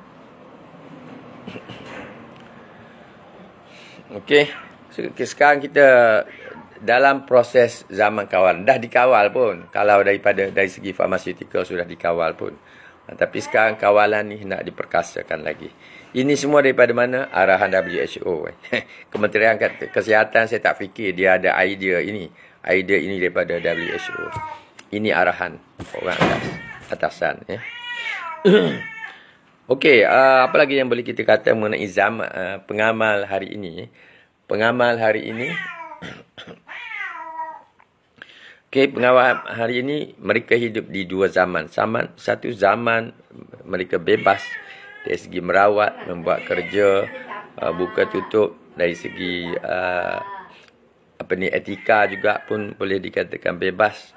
Okey. Sekarang kita dalam proses zaman kawal. Dah dikawal pun. Kalau dari segi farmaseutical sudah dikawal pun. Tapi sekarang kawalan ni nak diperkasakan lagi. Ini semua daripada mana? Arahan WHO. Kementerian Kesihatan saya tak fikir dia ada idea ini. Idea ini daripada WHO. Ini arahan orang atasan. Okey, apa lagi yang boleh kita kata mengenai zaman pengamal hari ini? Pengamal hari ini pengamal hari ini mereka hidup di dua zaman. Satu zaman mereka bebas dari segi merawat, membuat kerja, buka tutup, dari segi etika juga pun boleh dikatakan bebas.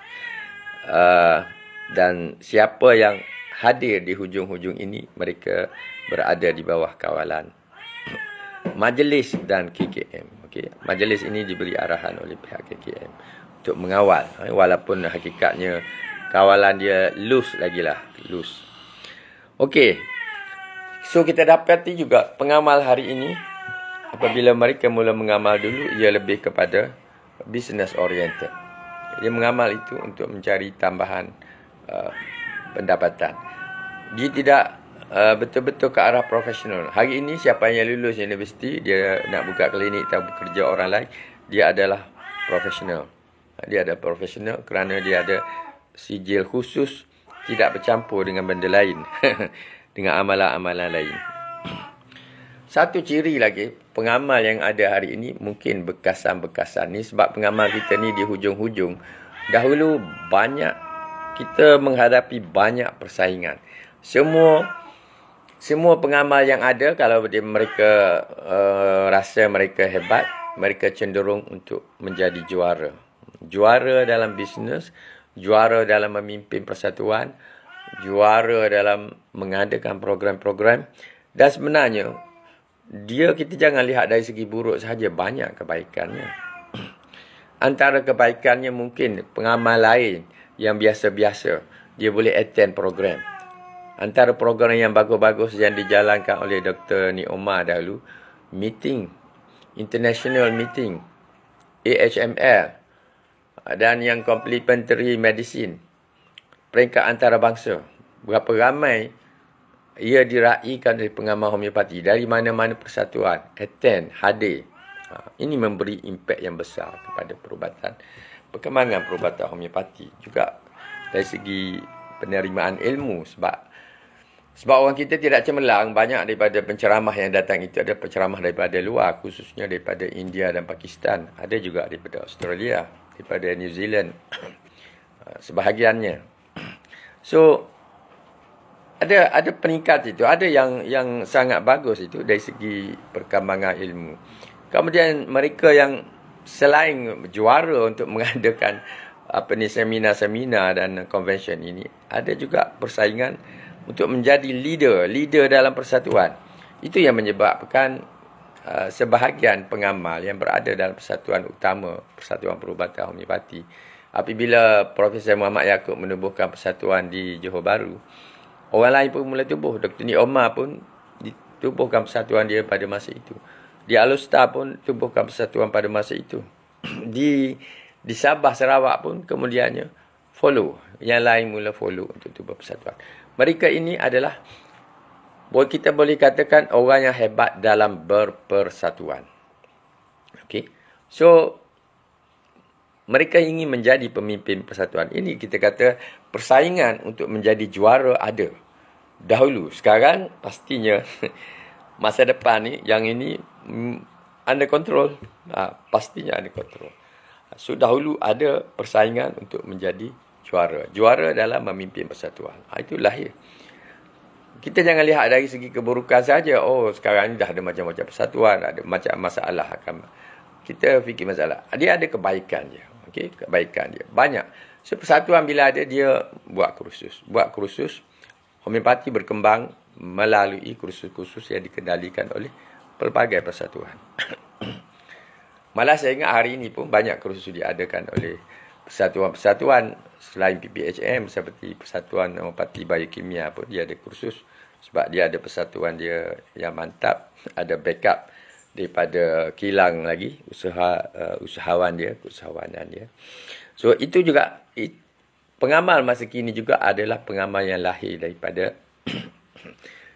Dan siapa yang hadir di hujung-hujung ini, mereka berada di bawah kawalan majlis dan KKM. Majlis ini diberi arahan oleh pihak KKM untuk mengawal, walaupun hakikatnya kawalan dia loose lagilah, loose. So kita dapati juga pengamal hari ini, apabila mereka mula mengamal dulu, ia lebih kepada business oriented. Dia mengamal itu untuk mencari tambahan pendapatan. Dia tidak betul-betul ke arah profesional. Hari ini siapa yang lulus universiti, dia nak buka klinik atau bekerja orang lain, dia adalah profesional. Dia ada profesional kerana dia ada sijil khusus, tidak bercampur dengan benda lain. Dengan amalan-amalan lain. Satu ciri lagi, pengamal yang ada hari ini mungkin bekasan-bekasan ni sebab pengamal kita ni di hujung-hujung. Dahulu kita menghadapi banyak persaingan. Semua pengamal yang ada, kalau mereka rasa mereka hebat, mereka cenderung untuk menjadi juara. Juara dalam bisnes, juara dalam memimpin persatuan, juara dalam mengadakan program-program. Dan sebenarnya, kita jangan lihat dari segi buruk sahaja, banyak kebaikannya. Antara kebaikannya mungkin pengamal lain yang biasa-biasa, dia boleh attend program. Antara program yang bagus-bagus yang dijalankan oleh Dr. Ni Omar dahulu, meeting, international meeting, AHML, dan yang complementary medicine, peringkat antarabangsa. Berapa ramai ia diraihkan oleh pengamal homeopati dari mana-mana persatuan, attend, hadir. Ini memberi impak yang besar kepada perkembangan perubatan homeopati. Juga dari segi penerimaan ilmu. Sebab orang kita tidak cemerlang, banyak daripada penceramah yang datang itu ada penceramah daripada luar, khususnya daripada India dan Pakistan. Ada juga daripada Australia, daripada New Zealand, sebahagiannya. So, ada peningkat itu, ada yang sangat bagus itu dari segi perkembangan ilmu. Kemudian mereka yang selain juara untuk mengadakan seminar-seminar dan convention ini, ada juga persaingan untuk menjadi leader dalam persatuan. Itu yang menyebabkan sebahagian pengamal yang berada dalam persatuan utama, Persatuan Perubatan Homeopati, apabila Profesor Muhammad Yaakob menubuhkan persatuan di Johor Bahru, orang lain pun mula tubuh. Dr. Ni Omar pun ditubuhkan persatuan dia pada masa itu. Di Alustar pun tubuhkan persatuan pada masa itu. Di Sabah, Sarawak pun kemudiannya follow. Yang lain mula follow untuk tubuh persatuan. Mereka ini adalah, kita boleh katakan, orang yang hebat dalam berpersatuan. Okay. So, mereka ingin menjadi pemimpin persatuan. Ini kita kata persaingan untuk menjadi juara ada. Dahulu. Sekarang pastinya masa depan ni, yang ini under control. Pastinya under control. So, dahulu ada persaingan untuk menjadi juara. Juara dalam memimpin persatuan. Itu lahir. Kita jangan lihat dari segi keburukan saja. Oh, sekarang ni dah ada macam-macam persatuan, ada macam masalah. Kita fikir masalah. Dia ada kebaikan dia. Okay? Kebaikan dia. Banyak. So, persatuan bila ada, dia buat kursus. Homeopati berkembang melalui kursus-kursus yang dikendalikan oleh pelbagai persatuan. Malah saya ingat hari ini pun banyak kursus diadakan oleh persatuan-persatuan selain PPHM, seperti Persatuan Homeopati Biokimia pun dia ada kursus. Sebab dia ada persatuan dia yang mantap, ada backup daripada kilang lagi, usahawanan dia. So, itu juga, pengamal masa kini juga adalah pengamal yang lahir daripada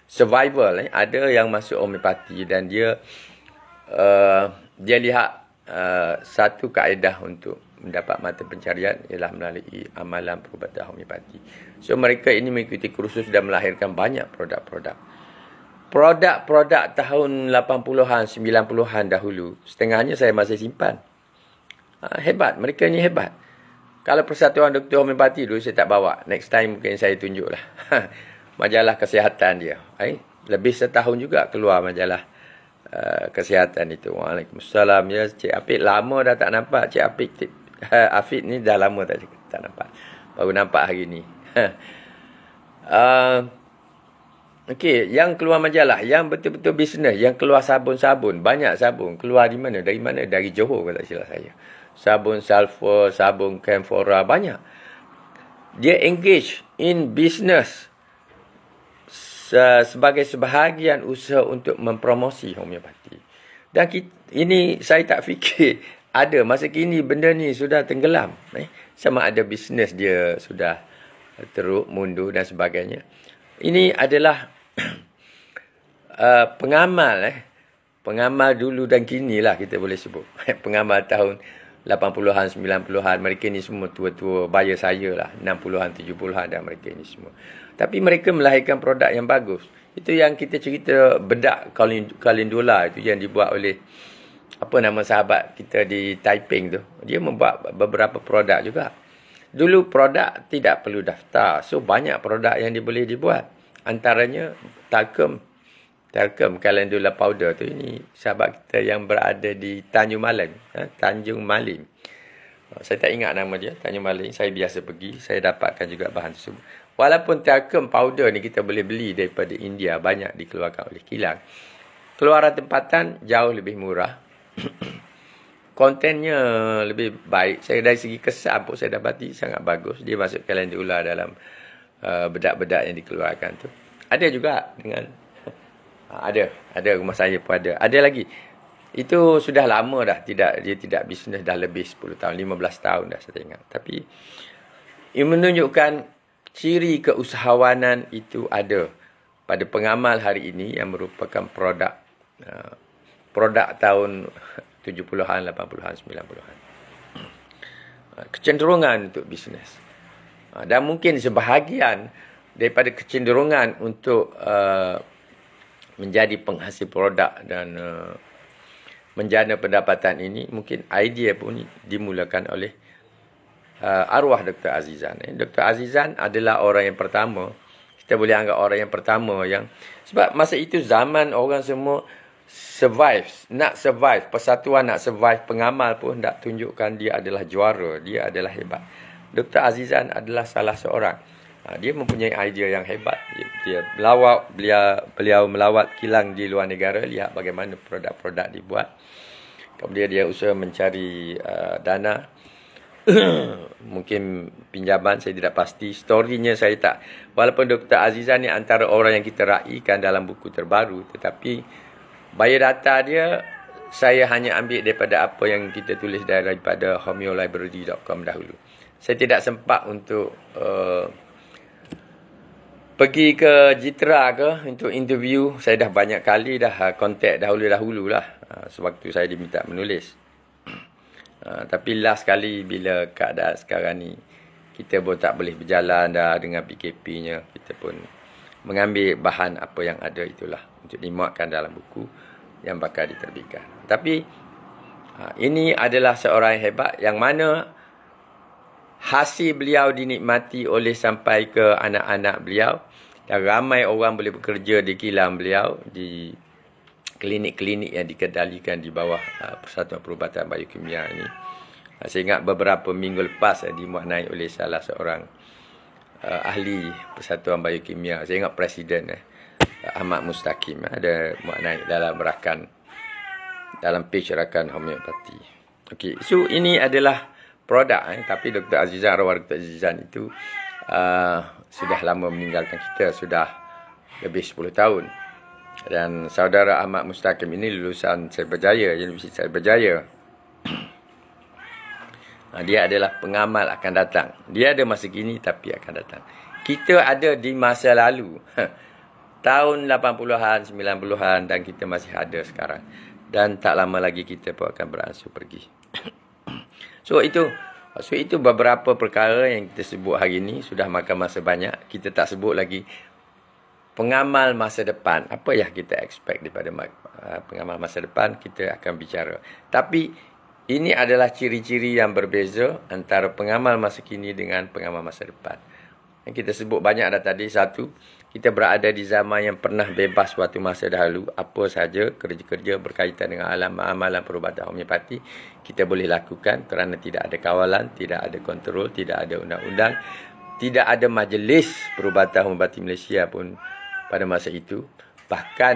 survival. Ada yang masuk homeopati dan dia lihat satu kaedah untuk mendapat mata pencarian ialah melalui amalan perubatan homeopati. So, mereka ini mengikuti kursus dan melahirkan banyak produk-produk. Produk-produk tahun 80-an, 90-an dahulu, setengahnya saya masih simpan. Hebat, mereka ni hebat. Kalau persatuan doktor homeopati dulu saya tak bawa. Next time mungkin saya tunjuklah. Majalah kesihatan dia. Lebih setahun juga keluar majalah kesihatan itu. Waalaikumsalam. Ya, Cik Afid lama dah tak nampak. Cik Afid ni dah lama tak nampak. Baru nampak hari ni. Okey, yang keluar majalah, yang betul-betul bisnes, yang keluar sabun-sabun, banyak sabun. Keluar di mana? Dari mana? Dari Johor, kalau tak silap saya. Sabun sulfur, sabun camphora, banyak. Dia engage in business sebagai sebahagian usaha untuk mempromosi homeopati. Dan ini saya tak fikir ada. Masa kini benda ni sudah tenggelam. Sama ada bisnes dia sudah teruk, mundur dan sebagainya. Ini adalah Pengamal dulu dan kini lah kita boleh sebut. Pengamal tahun 80-an, 90-an, mereka ni semua tua-tua, baya saya lah, 60-an, 70-an dan mereka ni semua. Tapi mereka melahirkan produk yang bagus. Itu yang kita cerita bedak kalendula itu yang dibuat oleh apa nama sahabat kita di Taiping tu. Dia membuat beberapa produk juga. Dulu produk tidak perlu daftar. So banyak produk yang boleh dibuat. Antaranya talcum calendula powder tu, ini sahabat kita yang berada di Tanjung Malim. Tanjung Malim. Saya tak ingat nama dia, Tanjung Malim. Saya biasa pergi, saya dapatkan juga bahan tersebut. Walaupun talcum powder ni kita boleh beli daripada India, banyak dikeluarkan oleh kilang. Keluaran tempatan jauh lebih murah. Kontennya lebih baik. Saya dari segi kesan pun saya dapati sangat bagus. Dia masuk calendula dalam bedak-bedak yang dikeluarkan tu. Ada juga dengan ada rumah saya pun ada. Ada lagi. Itu sudah lama dah dia tidak bisnes, dah lebih 10 tahun, 15 tahun dah saya ingat. Tapi ia menunjukkan ciri keusahawanan itu ada pada pengamal hari ini yang merupakan produk tahun 70-an, 80-an, 90-an. Kecenderungan untuk bisnes. Dan mungkin sebahagian daripada kecenderungan untuk menjadi penghasil produk dan menjana pendapatan ini, mungkin idea pun dimulakan oleh arwah Dr. Azizan. Dr. Azizan adalah orang yang pertama, kita boleh anggap orang yang pertama yang, sebab masa itu zaman orang semua nak survive, persatuan nak survive, pengamal pun nak tunjukkan dia adalah juara, dia adalah hebat. Dr. Azizan adalah salah seorang. Dia mempunyai idea yang hebat. Beliau melawat kilang di luar negara, lihat bagaimana produk-produk dibuat. Kemudian dia usaha mencari dana. Mungkin pinjaman, saya tidak pasti. Storynya saya tak. Walaupun Dr. Azizan ni antara orang yang kita raikan dalam buku terbaru, tetapi biodata dia saya hanya ambil daripada apa yang kita tulis daripada homeolibrary.com dahulu. Saya tidak sempat untuk pergi ke Jitra ke untuk interview. Saya dah banyak kali dah kontak dahulu lah sewaktu saya diminta menulis. Tapi last kali bila keadaan sekarang ni kita pun tak boleh berjalan dah dengan PKP-nya, kita pun mengambil bahan apa yang ada itulah untuk dimuatkan dalam buku yang bakal diterbitkan. Tapi ini adalah seorang yang hebat yang mana hasil beliau dinikmati oleh sampai ke anak-anak beliau. Dan ramai orang boleh bekerja di kilang beliau, di klinik-klinik yang dikendalikan di bawah Persatuan Perubatan Biokimia ini. Saya ingat beberapa minggu lepas dimuat naik oleh salah seorang ahli Persatuan Biokimia. Saya ingat Presiden Ahmad Mustaqim ada muat naik dalam page rakan homeopati. Okey, so ini adalah produk. Tapi Dr. Azizan, arwah Dr. Azizan itu sudah lama meninggalkan kita, sudah lebih 10 tahun. Dan saudara Ahmad Mustaqim ini lulusan Cyberjaya, Universiti Cyberjaya. Dia adalah pengamal akan datang. Dia ada masa kini tapi akan datang. Kita ada di masa lalu. Tahun 80-an, 90-an dan kita masih ada sekarang. Dan tak lama lagi kita pun akan beransur pergi. So itu beberapa perkara yang kita sebut hari ini. Sudah makan masa banyak. Kita tak sebut lagi pengamal masa depan. Apa yang kita expect daripada pengamal masa depan, kita akan bicara. Tapi ini adalah ciri-ciri yang berbeza antara pengamal masa kini dengan pengamal masa depan. Yang kita sebut banyak dah tadi. Satu, kita berada di zaman yang pernah bebas waktu masa dahulu. Apa saja kerja-kerja berkaitan dengan amalan perubatan homeopati kita boleh lakukan kerana tidak ada kawalan, tidak ada kontrol, tidak ada undang-undang, tidak ada majlis perubatan homeopati Malaysia pun pada masa itu. Bahkan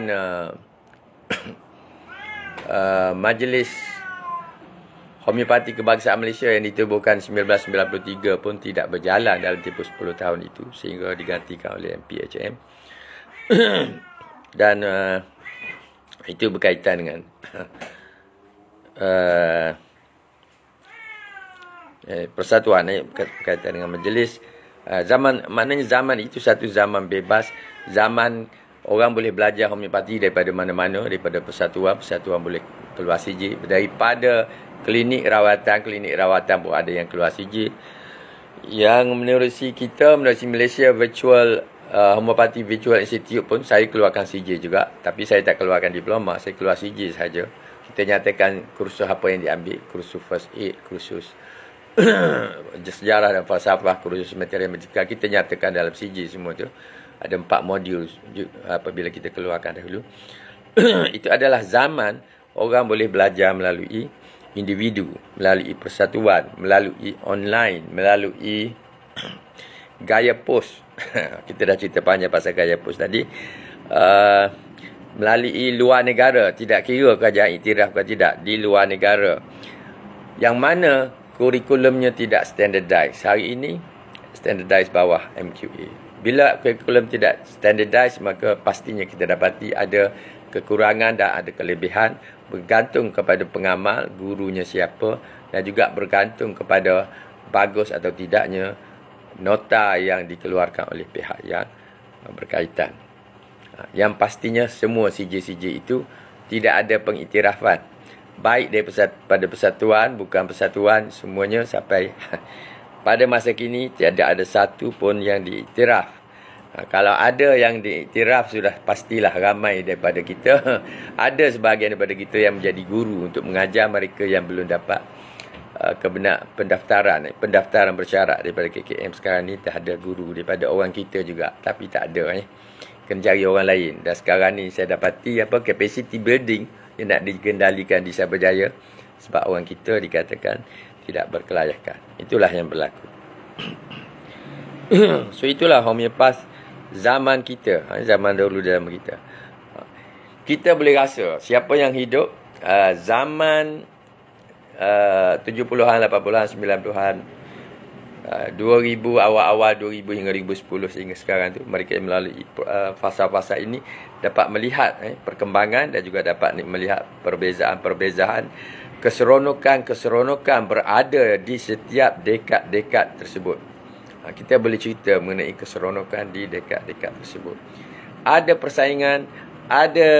majlis homeopati kebangsaan Malaysia yang ditubuhkan 1993 pun tidak berjalan dalam tempoh 10 tahun itu sehingga digantikan oleh MPHM. Dan itu berkaitan dengan persatuan, berkaitan dengan majlis. Maknanya zaman itu satu zaman bebas, zaman Orang boleh belajar homeopati daripada mana-mana, daripada persatuan boleh keluar CJ, daripada klinik rawatan pun ada yang keluar CJ. Yang menerusi kita, menerusi Malaysia Virtual Homeopati Virtual Institute pun saya keluarkan CJ juga, tapi saya tak keluarkan diploma, saya keluar CJ saja. Kita nyatakan kursus apa yang diambil, kursus first aid, kursus sejarah dan falsafah, kursus material medikal, kita nyatakan dalam CJ semua tu. Ada 4 modul apabila kita keluarkan dahulu. Itu adalah zaman orang boleh belajar melalui individu, melalui persatuan, melalui online, melalui gaya post. Kita dah cerita panjang pasal gaya post tadi. Melalui luar negara, tidak kira kerajaan iktiraf ke tidak, di luar negara. Yang mana kurikulumnya tidak standardized. Hari ini, standardized bawah MQA. Bila kurikulum tidak standardized, maka pastinya kita dapati ada kekurangan dan ada kelebihan. Bergantung kepada pengamal, gurunya siapa, dan juga bergantung kepada bagus atau tidaknya nota yang dikeluarkan oleh pihak yang berkaitan. Yang pastinya semua CJ-CJ itu tidak ada pengiktirafan. Baik daripada persatuan, bukan persatuan, semuanya sampai pada masa kini tiada ada satu pun yang diiktiraf. Kalau ada yang diiktiraf, sudah pastilah ramai daripada kita. Ada sebahagian daripada kita yang menjadi guru untuk mengajar mereka yang belum dapat pendaftaran bersyarat daripada KKM sekarang ni. Tak ada guru daripada orang kita juga, tapi tak ada kena cari orang lain. Dan sekarang ni saya dapati capacity building yang nak dikendalikan di Cyberjaya sebab orang kita dikatakan tidak berkelayakan. Itulah yang berlaku. So itulah homeopas zaman kita, zaman dahulu dalam kita. Kita boleh rasa siapa yang hidup zaman 70-an, 80-an, 90-an, 2000, awal-awal 2000 hingga 2010 sehingga sekarang tu, mereka melalui fasa-fasa ini dapat melihat perkembangan dan juga dapat melihat perbezaan-perbezaan, keseronokan berada di setiap dekad-dekad tersebut. Kita boleh cerita mengenai keseronokan di dekad-dekad tersebut. Ada persaingan, ada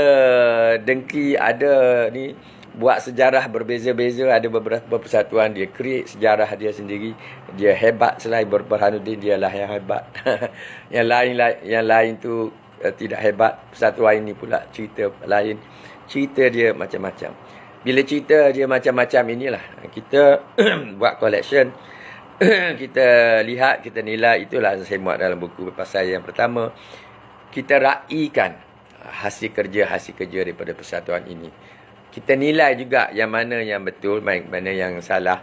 dengki, ada ni buat sejarah berbeza-beza. Ada beberapa persatuan dia create sejarah dia sendiri. Dia hebat selain Burhanuddin, dialah yang hebat. yang lain tu tidak hebat. Persatuan ini pula cerita lain. Cerita dia macam-macam. Bila cerita dia macam-macam inilah kita buat collection. Kita lihat, kita nilai. Itulah yang saya muat dalam buku pasal yang pertama. Kita raikan hasil kerja daripada persatuan ini. Kita nilai juga yang mana yang betul, mana yang salah.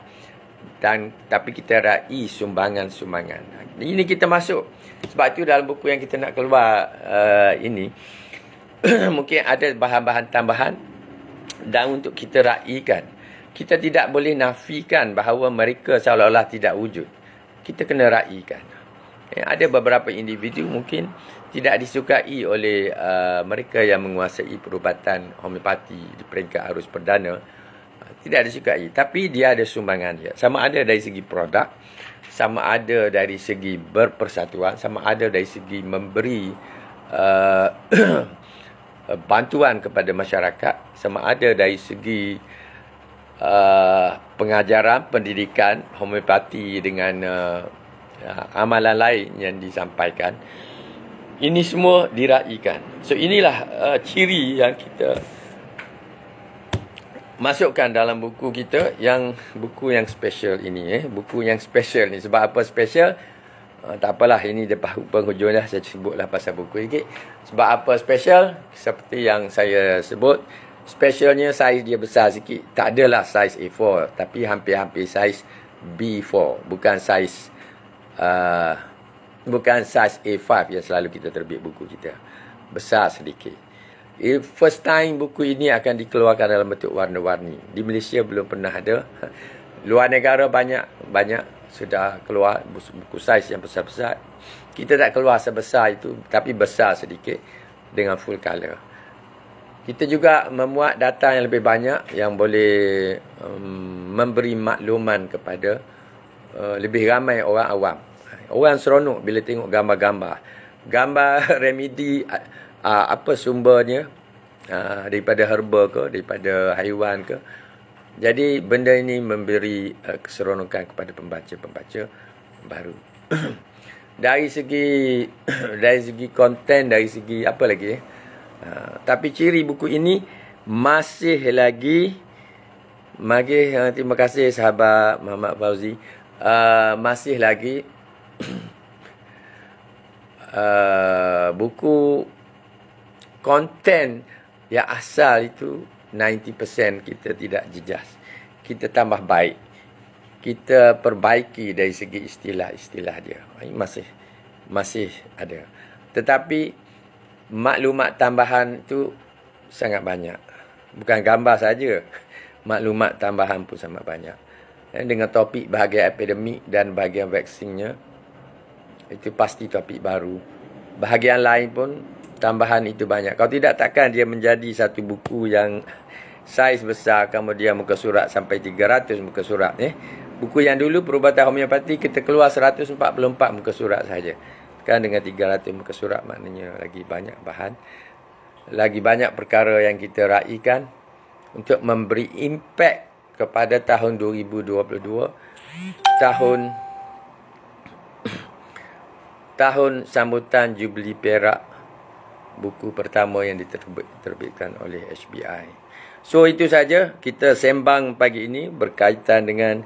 Tapi kita raih sumbangan-sumbangan. Ini kita masuk. Sebab itu dalam buku yang kita nak keluar ini, mungkin ada bahan-bahan tambahan. Dan untuk kita raikan, kita tidak boleh nafikan bahawa mereka seolah-olah tidak wujud. Kita kena raikan. Ada beberapa individu mungkin tidak disukai oleh mereka yang menguasai perubatan homeopati di peringkat arus perdana. Tidak disukai. Tapi dia ada sumbangan dia. Sama ada dari segi produk, sama ada dari segi berpersatuan, sama ada dari segi memberi bantuan kepada masyarakat, sama ada dari segi pengajaran, pendidikan homeopati dengan amalan lain yang disampaikan. Ini semua diraikan. So inilah ciri yang kita masukkan dalam buku kita, buku yang special ini. Buku yang special ni. Sebab apa special? Tak apalah, ini penghujung dah saya sebutlah pasal buku ini. Sebab apa special? Seperti yang saya sebut, specialnya saiz dia besar sikit. Tak adalah saiz A4, tapi hampir-hampir saiz B4. Bukan saiz A5 yang selalu kita terbit buku kita. Besar sedikit. First time buku ini akan dikeluarkan dalam bentuk warna-warni. Di Malaysia belum pernah ada. Luar negara banyak sudah keluar buku saiz yang besar-besar. Kita tak keluar sebesar itu, tapi besar sedikit dengan full color. Kita juga memuat data yang lebih banyak yang boleh memberi makluman kepada lebih ramai orang awam. Orang seronok bila tengok gambar-gambar. Gambar remedi apa sumbernya, daripada herba ke, daripada haiwan ke. Jadi benda ini memberi keseronokan kepada pembaca-pembaca baru. Dari segi konten, dari segi apa lagi tapi ciri buku ini masih lagi terima kasih sahabat Muhammad Fauzi, masih lagi buku konten yang asal itu 90% kita tidak jejas. Kita tambah baik. Kita perbaiki dari segi istilah-istilah dia. Ini masih ada. Tetapi maklumat tambahan itu sangat banyak. Bukan gambar saja. Maklumat tambahan pun sangat banyak. Dan dengan topik bahagian epidemik dan bahagian vaksinnya, itu pasti topik baru. Bahagian lain pun tambahan itu banyak. Kalau tidak, takkan dia menjadi satu buku yang saiz besar, kemudian muka surat sampai 300 muka surat. Buku yang dulu perubatan homeopati kita keluar 144 muka surat saja. Sekarang dengan 300 muka surat, maknanya lagi banyak bahan. Lagi banyak perkara yang kita raikan untuk memberi impak kepada tahun 2022. Tahun sambutan Jubili Perak, buku pertama yang diterbitkan oleh HBI. So itu saja kita sembang pagi ini berkaitan dengan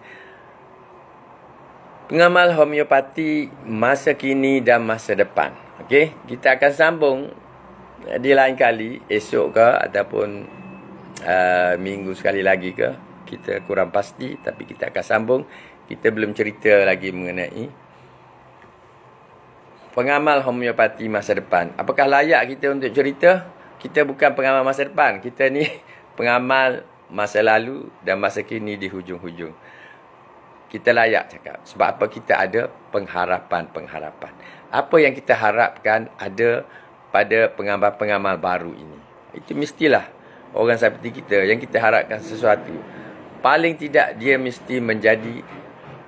pengamal homeopati masa kini dan masa depan. Okey, kita akan sambung di lain kali, esok ke ataupun minggu sekali lagi ke. Kita kurang pasti, tapi kita akan sambung. Kita belum cerita lagi mengenai pengamal homeopati masa depan. Apakah layak kita untuk cerita? Kita bukan pengamal masa depan. Kita ni pengamal masa lalu dan masa kini di hujung-hujung. Kita layak cakap. Sebab apa? Kita ada pengharapan-pengharapan. Apa yang kita harapkan ada pada pengamal-pengamal baru ini. Itu mestilah orang seperti kita yang kita harapkan sesuatu. Paling tidak dia mesti menjadi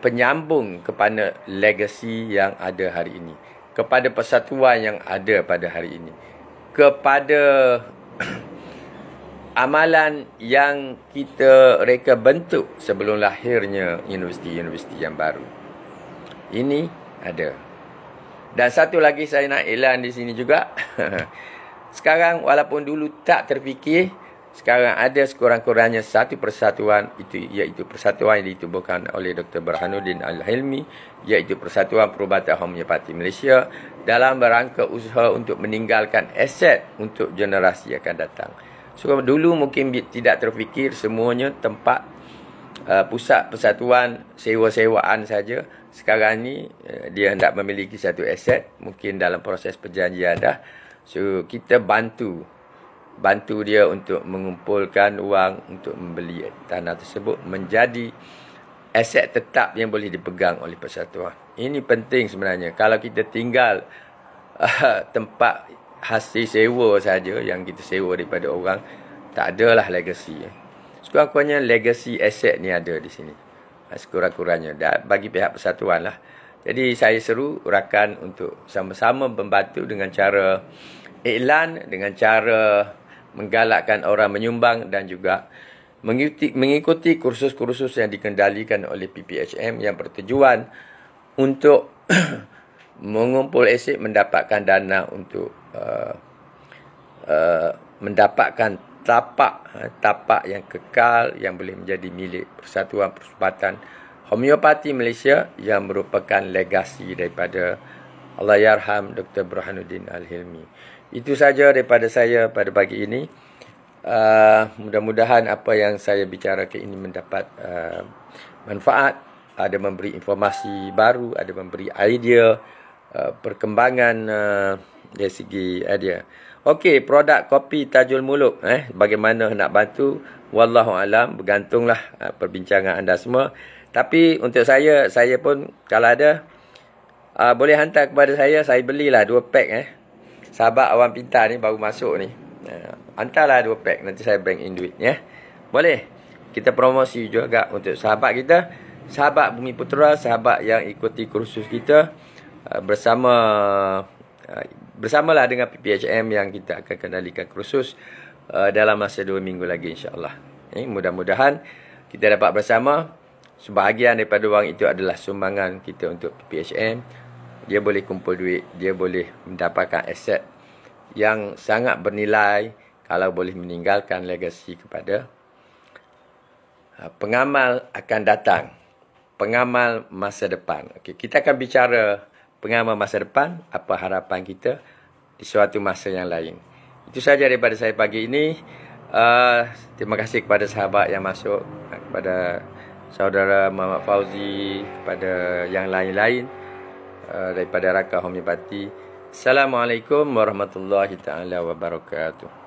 penyambung kepada legasi yang ada hari ini. Kepada persatuan yang ada pada hari ini. Kepada amalan yang kita reka bentuk sebelum lahirnya universiti-universiti yang baru. Ini ada. Dan satu lagi saya nak iklan di sini juga. Sekarang walaupun dulu tak terfikir, sekarang ada sekurang-kurangnya satu persatuan, iaitu persatuan yang ditubuhkan oleh Dr. Burhanuddin Al-Hilmi, iaitu Persatuan Perubatan Homeopati Malaysia, dalam rangka usaha untuk meninggalkan aset untuk generasi akan datang. So dulu mungkin tidak terfikir, semuanya tempat pusat persatuan sewa-sewaan saja. Sekarang ni dia hendak memiliki satu aset, mungkin dalam proses perjanjian dah. So kita bantu dia untuk mengumpulkan wang untuk membeli tanah tersebut menjadi aset tetap yang boleh dipegang oleh persatuan. Ini penting sebenarnya. Kalau kita tinggal tempat hasil sewa saja yang kita sewa daripada orang, tak adalah legasi. Sekurang-kurangnya legasi aset ni ada di sini. Sekurang-kurangnya bagi pihak persatuan lah. Jadi saya seru rakan untuk sama-sama membantu dengan cara iklan, dengan cara menggalakkan orang menyumbang dan juga mengikuti kursus-kursus yang dikendalikan oleh PPHM yang bertujuan untuk mengumpul aset, mendapatkan dana untuk mendapatkan tapak yang kekal yang boleh menjadi milik Persatuan Perubatan Homeopati Malaysia yang merupakan legasi daripada Allahyarham Dr. Burhanuddin Al-Hilmi. Itu saja daripada saya pada pagi ini. Mudah-mudahan apa yang saya bicarakan ini mendapat manfaat, ada memberi informasi baru, ada memberi idea perkembangan dari segi idea. Okey, produk kopi Tajul Muluk, bagaimana nak bantu? Wallahu alam, bergantunglah perbincangan anda semua. Tapi untuk saya pun kalau ada boleh hantar kepada saya belilah 2 pack Sahabat Awam Pintar ni baru masuk ni. Hantarlah 2 pack, nanti saya bank in duit ya. Boleh. Kita promosi juga untuk sahabat kita, sahabat Bumi Putera, sahabat yang ikuti kursus kita bersama bersamalah dengan PPHM yang kita akan kendalikan kursus dalam masa 2 minggu lagi insya-Allah. Mudah-mudahan kita dapat bersama. Sebahagian daripada wang itu adalah sumbangan kita untuk PPHM. Dia boleh kumpul duit, dia boleh mendapatkan aset yang sangat bernilai kalau boleh meninggalkan legasi kepada pengamal akan datang, pengamal masa depan. Okey, kita akan bicara pengamal masa depan, apa harapan kita di suatu masa yang lain. Itu saja daripada saya pagi ini. Terima kasih kepada sahabat yang masuk, kepada saudara Muhammad Fauzi, kepada yang lain-lain daripada Raka Homeopati. Assalamualaikum warahmatullahi taala wabarakatuh.